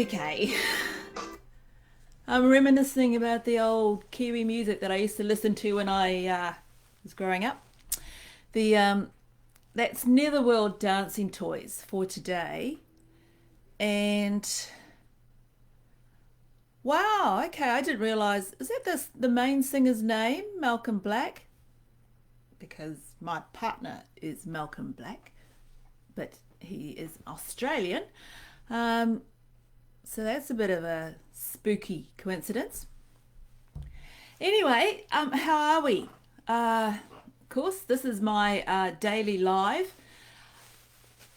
Okay. I'm reminiscing about the old Kiwi music that I used to listen to when I was growing up. The That's Netherworld Dancing Toys for today. And wow, okay, I didn't realize, is that the main singer's name, Malcolm Black? Because my partner is Malcolm Black, but he is Australian. Um, so that's a bit of a spooky coincidence. Anyway, how are we? Of course, this is my daily live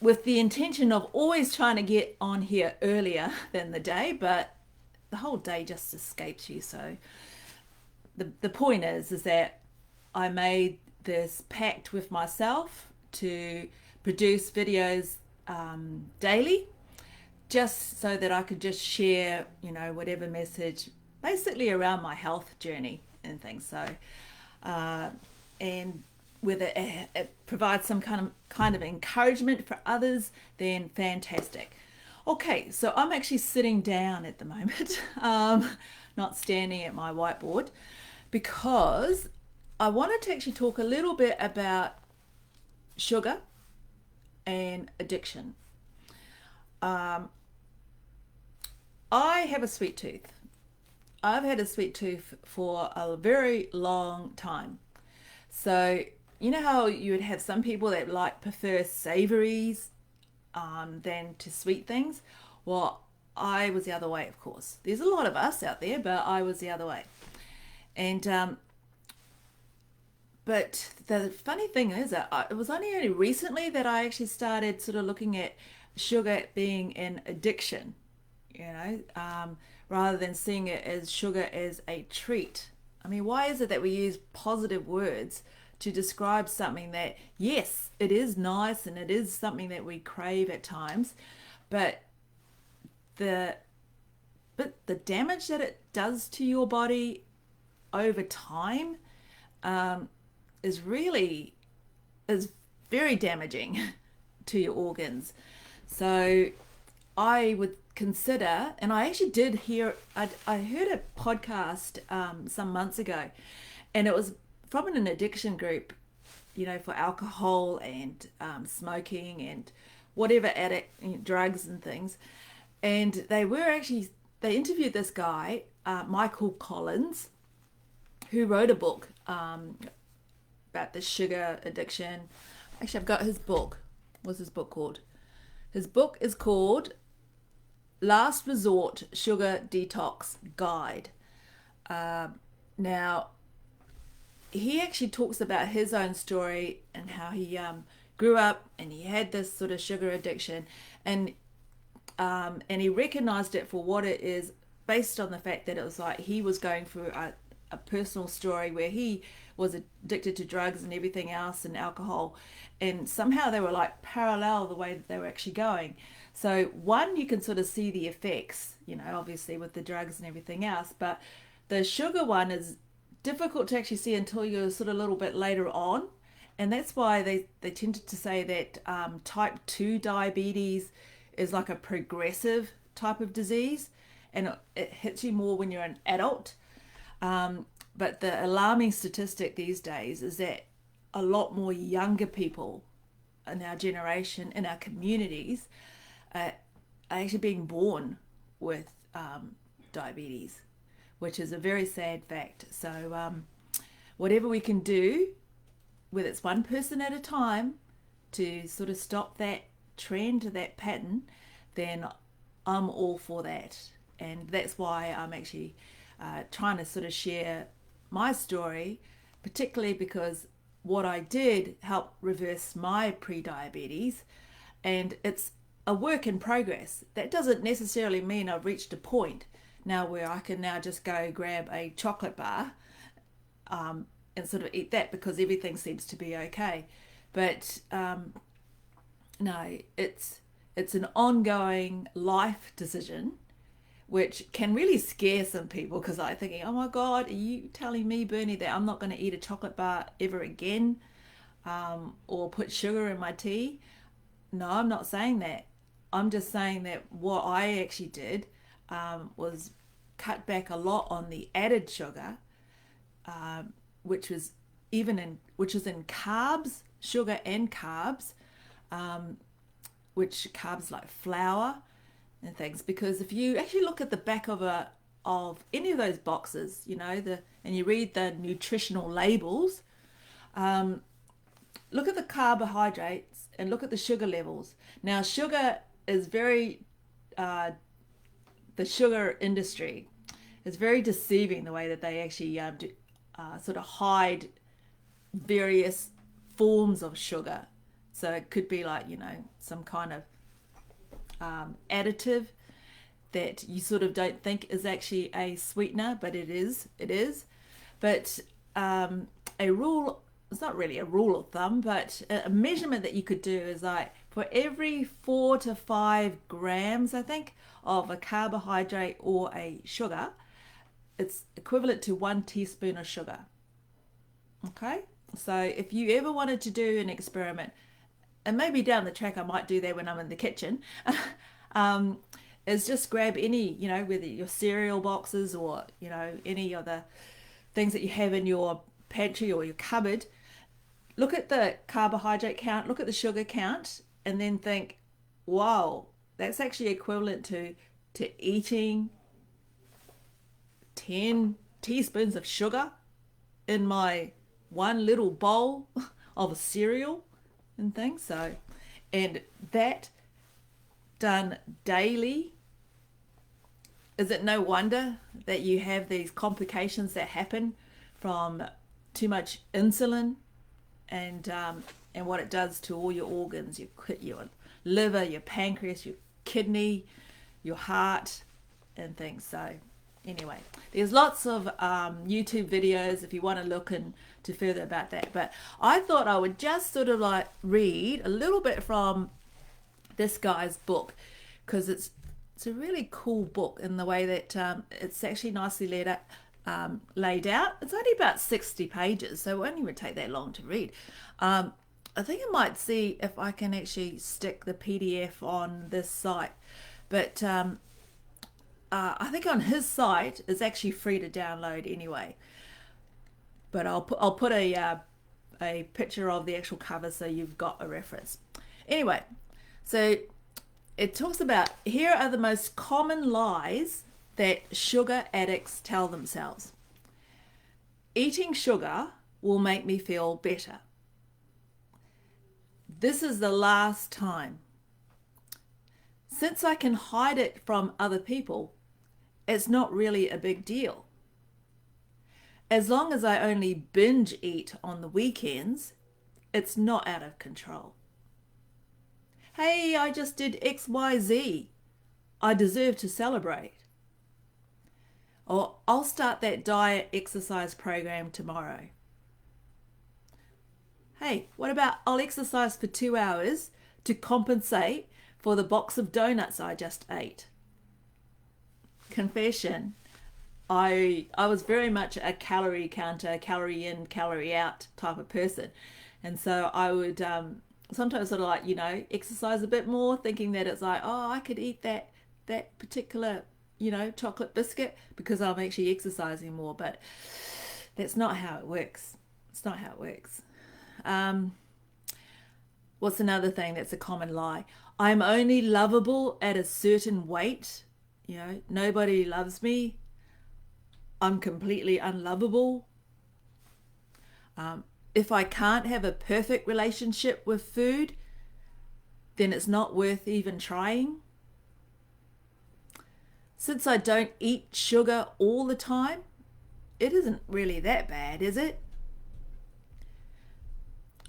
with the intention of always trying to get on here earlier than the day, but the whole day just escapes you. So the point is that I made this pact with myself to produce videos daily, just so that I could just share, whatever message, basically around my health journey and things. So, uh, and whether it provides some kind of encouragement for others, then fantastic. Okay, so I'm actually sitting down at the moment, not standing at my whiteboard, because I wanted to actually talk a little bit about sugar and addiction. Um, I have a sweet tooth. I've had a sweet tooth for a very long time. So, you know how you would have some people that prefer savories than to sweet things? Well, I was the other way, of course. There's a lot of us out there, but I was the other way. And but the funny thing is that it was only recently that I actually started sort of looking at sugar being an addiction, you know, rather than seeing it as sugar as a treat. I mean, why is it that we use positive words to describe something that, yes, it is nice and it is something that we crave at times, but the the damage that it does to your body over time um, is really is very damaging to your organs. So I would consider, and I actually did hear, I heard a podcast some months ago, and it was from an addiction group, for alcohol and smoking and whatever addict drugs and things. And they interviewed this guy, Michael Collins, who wrote a book about the sugar addiction. Actually, I've got his book. What's his book called? His book is called Last Resort Sugar Detox Guide. Now, he actually talks about his own story and how he grew up and he had this sort of sugar addiction, and he recognized it for what it is, based on the fact that it was like he was going through a personal story where he was addicted to drugs and everything else and alcohol, and somehow they were like parallel the way that they were actually going. So one, you can sort of see the effects, obviously with the drugs and everything else, but the sugar one is difficult to actually see until you're sort of a little bit later on. And that's why they tended to say that type 2 diabetes is like a progressive type of disease, and it hits you more when you're an adult. But the alarming statistic these days is that a lot more younger people in our generation, in our communities, are actually being born with diabetes, which is a very sad fact. So, whatever we can do, whether it's one person at a time, to sort of stop that trend, that pattern, then I'm all for that. And that's why I'm actually trying to sort of share my story, particularly because what I did helped reverse my pre-diabetes, and it's a work in progress. That doesn't necessarily mean I've reached a point now where I can now just go grab a chocolate bar and sort of eat that because everything seems to be okay. But no, it's an ongoing life decision, which can really scare some people because I'm thinking, oh my God, are you telling me, Bernie, that I'm not going to eat a chocolate bar ever again, or put sugar in my tea? No, I'm not saying that. I'm just saying that what I actually did was cut back a lot on the added sugar, which was which is in carbs, sugar and carbs, which carbs like flour and things. Because if you actually look at the back of any of those boxes, and you read the nutritional labels, look at the carbohydrates and look at the sugar levels. Now, sugar is the sugar industry is very deceiving, the way that they actually sort of hide various forms of sugar. So it could be like, some kind of additive that you sort of don't think is actually a sweetener, but it is. But a rule, it's not really a rule of thumb, but a measurement that you could do is like for every 4 to 5 grams, I think, of a carbohydrate or a sugar, it's equivalent to 1 teaspoon of sugar. Okay? So if you ever wanted to do an experiment, and maybe down the track I might do that when I'm in the kitchen, is just grab any, whether your cereal boxes or, any other things that you have in your pantry or your cupboard. Look at the carbohydrate count, look at the sugar count, and then think, wow, that's actually equivalent to eating 10 teaspoons of sugar in my one little bowl of a cereal and things. So, and that done daily, is it no wonder that you have these complications that happen from too much insulin and what it does to all your organs, your liver, your pancreas, your kidney, your heart and things. So anyway, there's lots of YouTube videos if you want to look into further about that. But I thought I would just sort of like read a little bit from this guy's book, because it's a really cool book in the way that it's actually nicely laid out. It's only about 60 pages, so it won't even take that long to read. I think I might see if I can actually stick the PDF on this site, but I think on his site it's actually free to download anyway. But I'll put a picture of the actual cover so you've got a reference. Anyway, so it talks about, here are the most common lies that sugar addicts tell themselves. Eating sugar will make me feel better. This is the last time. Since I can hide it from other people, it's not really a big deal. As long as I only binge eat on the weekends, it's not out of control. Hey, I just did XYZ. I deserve to celebrate. Or I'll start that diet exercise program tomorrow. Hey, what about I'll exercise for 2 hours to compensate for the box of donuts I just ate? Confession, I was very much a calorie counter, calorie in, calorie out type of person. And so I would sometimes sort of like, exercise a bit more, thinking that it's like, oh, I could eat that particular, chocolate biscuit because I'm actually exercising more. But that's not how it works. It's not how it works. What's another thing that's a common lie? I'm only lovable at a certain weight. Nobody loves me. I'm completely unlovable. If I can't have a perfect relationship with food, then it's not worth even trying. Since I don't eat sugar all the time, it isn't really that bad, is it?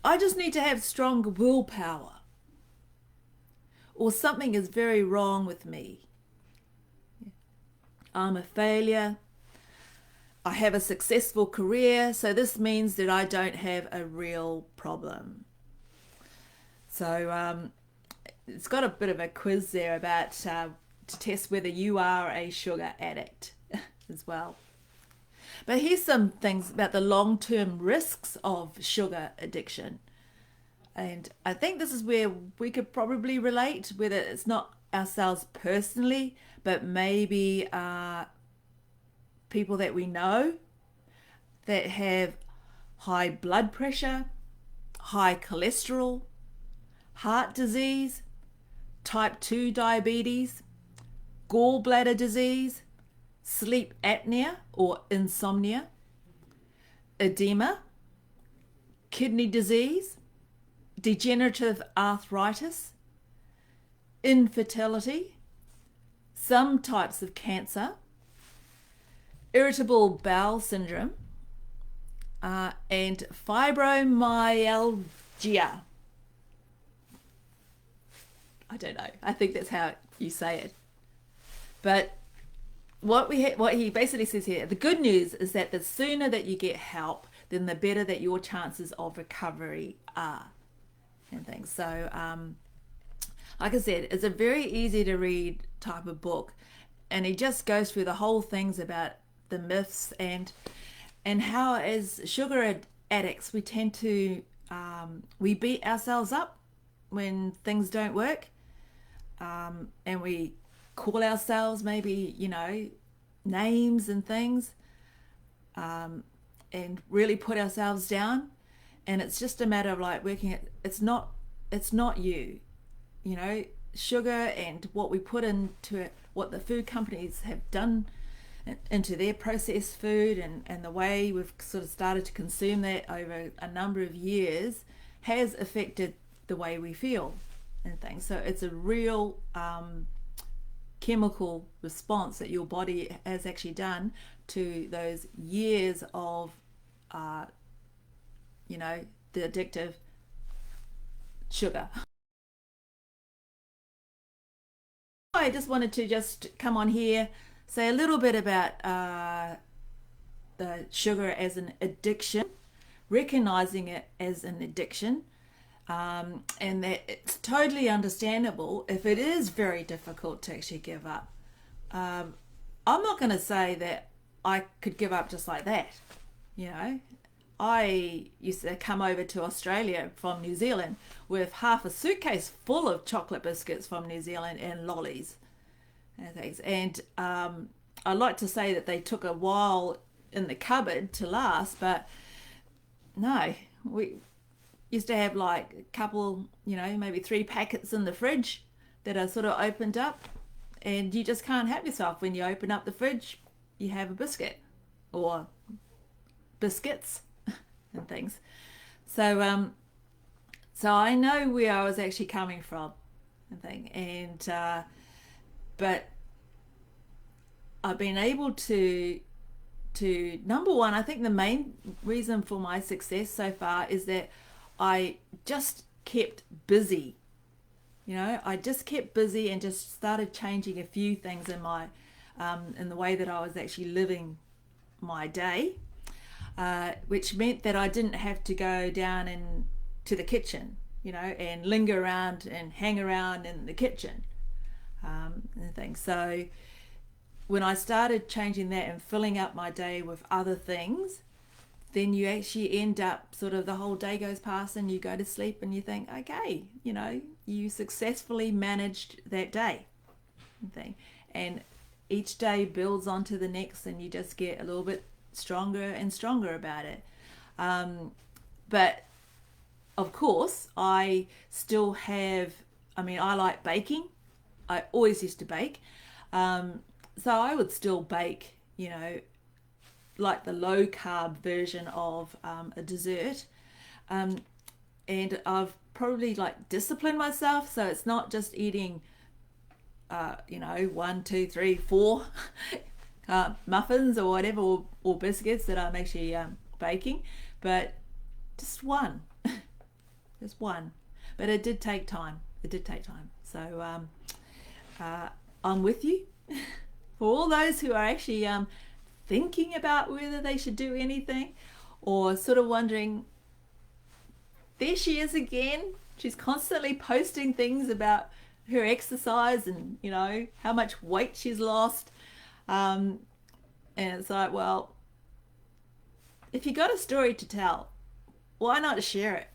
I just need to have stronger willpower. Or something is very wrong with me. I'm a failure. I have a successful career, so this means that I don't have a real problem. So it's got a bit of a quiz there about to test whether you are a sugar addict as well. But here's some things about the long-term risks of sugar addiction. And I think this is where we could probably relate, whether it's not ourselves personally, but maybe people that we know that have high blood pressure, high cholesterol, heart disease, type 2 diabetes, gallbladder disease, sleep apnea or insomnia, edema, kidney disease, degenerative arthritis, infertility, some types of cancer, irritable bowel syndrome, and fibromyalgia. I don't know. I think that's how you say it. But what he basically says here, the good news is that the sooner that you get help, then the better that your chances of recovery are, and things. So, like I said, it's a very easy to read type of book, and he just goes through the whole things about the myths and how as sugar addicts we tend to we beat ourselves up when things don't work, and we call ourselves maybe names and things, and really put ourselves down, and it's just a matter of like working it. It's not you, sugar and what we put into it, what the food companies have done into their processed food, and the way we've sort of started to consume that over a number of years has affected the way we feel and things. So it's a real chemical response that your body has actually done to those years of the addictive sugar. I just wanted to just come on here, say a little bit about the sugar as an addiction, recognizing it as an addiction, and that it's totally understandable if it is very difficult to actually give up. I'm not going to say that I could give up just like that. I used to come over to Australia from New Zealand with half a suitcase full of chocolate biscuits from New Zealand and lollies and things. And I like to say that they took a while in the cupboard to last, but no, we used to have like a couple, maybe 3 packets in the fridge that are sort of opened up, and you just can't help yourself. When you open up the fridge, you have a biscuit or biscuits and things. So so I know where I was actually coming from and thing, and but I've been able to number one, I think the main reason for my success so far is that I just kept busy. I just kept busy and just started changing a few things in my in the way that I was actually living my day, which meant that I didn't have to go down to the kitchen, and linger around and hang around in the kitchen, and things. So when I started changing that and filling up my day with other things, then you actually end up sort of the whole day goes past and you go to sleep and you think, okay, you successfully managed that day thing. And each day builds onto the next, and you just get a little bit stronger and stronger about it. But of course, I still have, I like baking. I always used to bake. So I would still bake, like the low carb version of a dessert. And I've probably like disciplined myself. So it's not just eating, 1, 2, 3, 4 muffins or whatever, or biscuits that I'm actually baking, but just one. Just one. But it did take time. So I'm with you. For all those who are actually thinking about whether they should do anything, or sort of wondering, there she is again. She's constantly posting things about her exercise and how much weight she's lost, and it's like, well, if you got a story to tell, why not share it?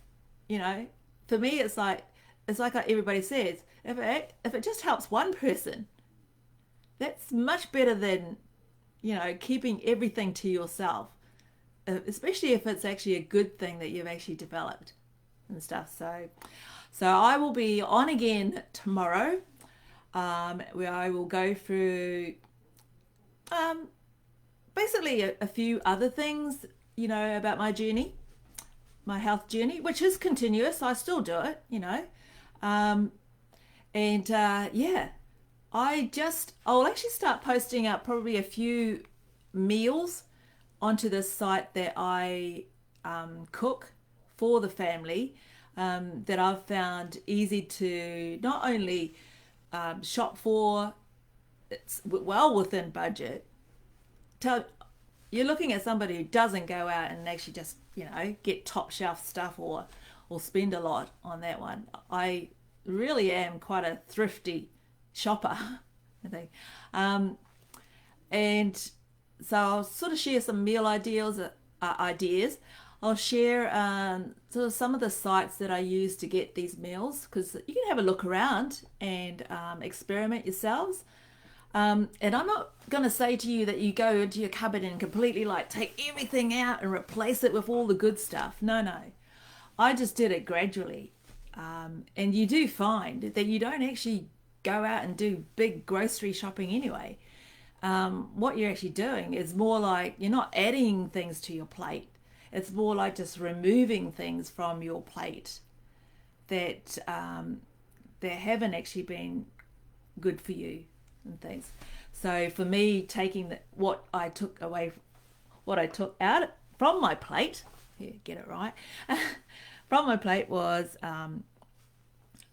For me, it's like, it's like everybody says, if it just helps one person, that's much better than, keeping everything to yourself, especially if it's actually a good thing that you've actually developed and stuff. So I will be on again tomorrow, where I will go through basically a few other things, about my journey, my health journey, which is continuous. I still do it, Um, and yeah, I'll actually start posting up probably a few meals onto this site that I cook for the family, that I've found easy to not only shop for, it's well within budget. Tell You're looking at somebody who doesn't go out and actually just get top shelf stuff, or spend a lot on that one. I really am quite a thrifty shopper, I think. And so I'll sort of share some meal ideas. I'll share sort of some of the sites that I use to get these meals, because you can have a look around and experiment yourselves. And I'm not going to say to you that you go into your cupboard and completely like take everything out and replace it with all the good stuff. No, no. I just did it gradually. And you do find that you don't actually go out and do big grocery shopping anyway. What you're actually doing is more like you're not adding things to your plate. It's more like just removing things from your plate that that haven't actually been good for you and things. So for me, taking what I took out from my plate, here, get it right, from my plate was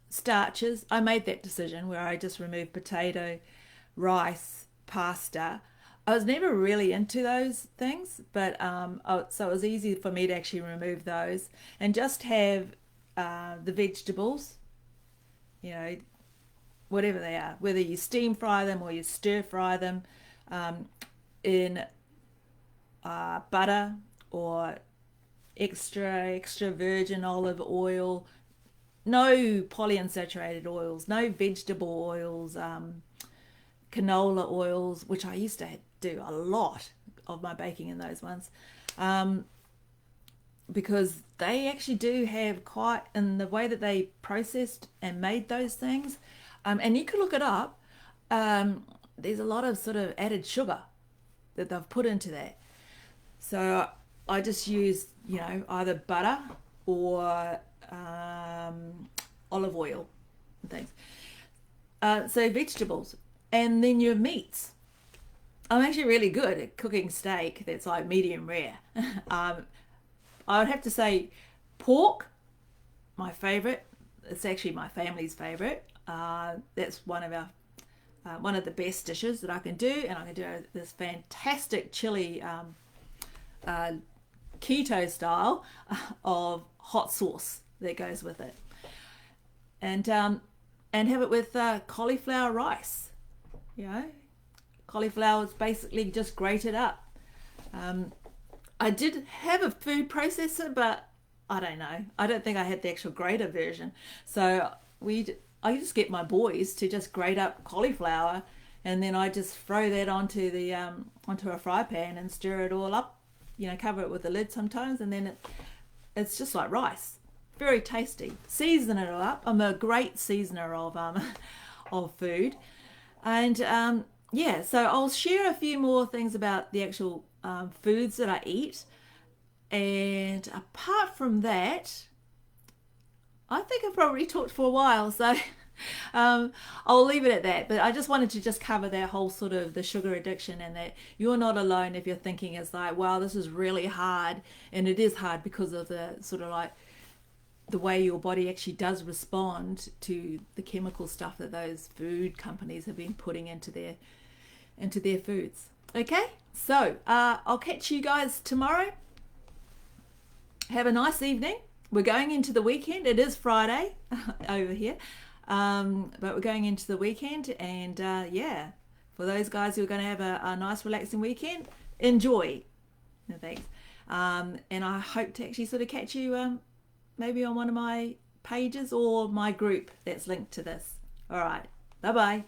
starches. I made that decision where I just removed potato, rice, pasta. I was never really into those things, but so it was easy for me to actually remove those and just have the vegetables, whatever they are, whether you steam fry them or you stir fry them in butter or extra virgin olive oil, no polyunsaturated oils, no vegetable oils, canola oils, which I used to do a lot of my baking in those ones, because they actually do have quite, in the way that they processed and made those things, and you could look it up, there's a lot of sort of added sugar that they've put into that. So I just use, either butter or olive oil and things. So vegetables, and then your meats. I'm actually really good at cooking steak that's like medium rare. I would have to say pork, my favorite. It's actually my family's favorite. That's one of the best dishes that I can do, and I can do this fantastic chili, keto style of hot sauce that goes with it, and have it with cauliflower rice. Cauliflower is basically just grated up. I did have a food processor, but I don't know. I don't think I had the actual grater version. So I just get my boys to just grate up cauliflower, and then I just throw that onto a fry pan and stir it all up. Cover it with the lid sometimes, and then it's just like rice. Very tasty. Season it all up. I'm a great seasoner of food, and so I'll share a few more things about the actual foods that I eat. And apart from that, I think I've probably talked for a while, so I'll leave it at that. But I just wanted to just cover that whole sort of the sugar addiction, and that you're not alone if you're thinking it's like, wow, this is really hard. And it is hard because of the sort of like the way your body actually does respond to the chemical stuff that those food companies have been putting into their foods. Okay, so I'll catch you guys tomorrow. Have a nice evening. We're going into the weekend. It is Friday over here, but we're going into the weekend, and for those guys who are going to have a nice relaxing weekend, enjoy. No, thanks. And I hope to actually sort of catch you maybe on one of my pages or my group that's linked to this. All right. Bye bye.